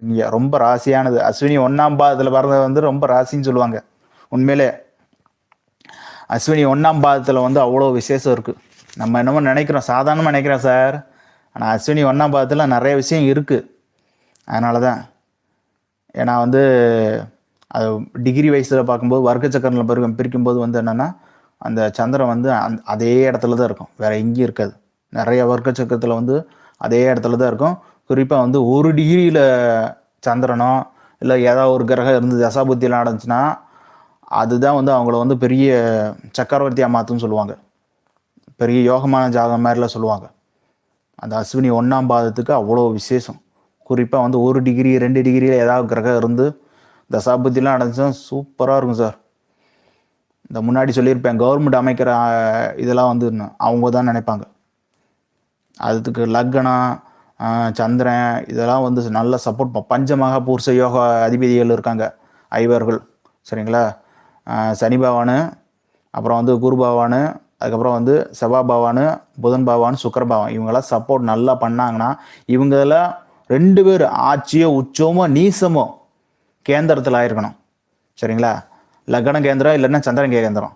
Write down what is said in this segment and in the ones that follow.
இங்கே ரொம்ப ராசியானது. அஸ்வினி 1ஆம் பாதத்தில் வர்றது வந்து ரொம்ப ராசின்னு சொல்லுவாங்க. உண்மையிலே அஸ்வினி 1ஆம் பாதத்தில் வந்து அவ்வளோ விசேஷம் இருக்குது. நம்ம என்னமோ நினைக்கிறோம், சாதாரணமாக நினைக்கிறோம் சார். ஆனால் அஸ்வினி 1ஆம் பாதத்தில் நிறைய விஷயம் இருக்குது. அதனால தான் ஏன்னா வந்து அது டிகிரி வைஸில் பார்க்கும்போது வர்க்க சக்கரத்தில் பிரிக்கும்போது வந்து என்னென்னா அந்த சந்திரன் வந்து அதே இடத்துல தான் இருக்கும், வேறு எங்கேயும் இருக்காது. நிறைய வர்க்க சக்கரத்தில் வந்து அதே இடத்துல தான் இருக்கும். குறிப்பாக வந்து 1 டிகிரியில் சந்திரனோ இல்லை ஏதாவது ஒரு கிரகம் இருந்து தசாபுத்தியில் நடந்துச்சுன்னா அதுதான் வந்து அவங்கள வந்து பெரிய சக்கரவர்த்தியாக மாற்றுன்னு சொல்லுவாங்க. பெரிய யோகமான ஜாதகம் மாதிரிலாம் சொல்லுவாங்க. அந்த அஸ்வினி 1ஆம் பாதத்துக்கு அவ்வளோ விசேஷம். குறிப்பாக வந்து 1 டிகிரி 2 டிகிரியில் ஏதாவது கிரகம் இருந்து தசாபுத்திலாம் நடந்துச்சுன்னா சூப்பராக இருக்கும் சார். இந்த முன்னாடி சொல்லியிருப்பேன், கவர்மெண்ட் அமைக்கிற இதெல்லாம் வந்து அவங்க தான் நினைப்பாங்க. அதுக்கு லக்னம் சந்திரன் இதெல்லாம் வந்து நல்ல சப்போர்ட். பஞ்சமகா பூர்ச யோக அதிபதிகள் இருக்காங்க, ஐவர்கள். சரிங்களா? சனி பகவான், அப்புறம் வந்து குரு பகவான், அதுக்கப்புறம் வந்து செவ்வாய் பகவான், புதன் பகவான், சுக்கிர பகவான், இவங்கெல்லாம் சப்போர்ட் நல்லா பண்ணாங்கன்னா இவங்கள 2 பேர் ஆட்சியோ உச்சமோ நீசமோ கேந்திரத்தில் ஆயிருக்கணும். சரிங்களா? லக்னம் கேந்திரம் இல்லைன்னா சந்திரன் கேந்திரம்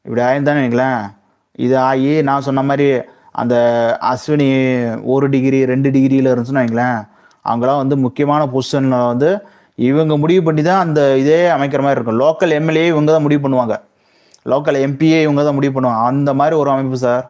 இப்படி ஆயிருந்தானே வைங்களேன். இது ஆகி நான் சொன்ன மாதிரி அந்த அஸ்வினி 1 டிகிரி 2 டிகிரியில் இருந்துச்சுன்னு வைங்களேன், அவங்களாம் வந்து முக்கியமான பொசிஷனில் வந்து இவங்க முடிவு பண்ணி தான் அந்த இதே அமைக்கிற மாதிரி இருக்கும். லோக்கல் எம்எல்ஏ இவங்க தான் முடிவு பண்ணுவாங்க, லோக்கல் எம்பிஏ இவங்க தான் முடிவு பண்ணுவாங்க. அந்த மாதிரி ஒரு அமைப்பு சார்.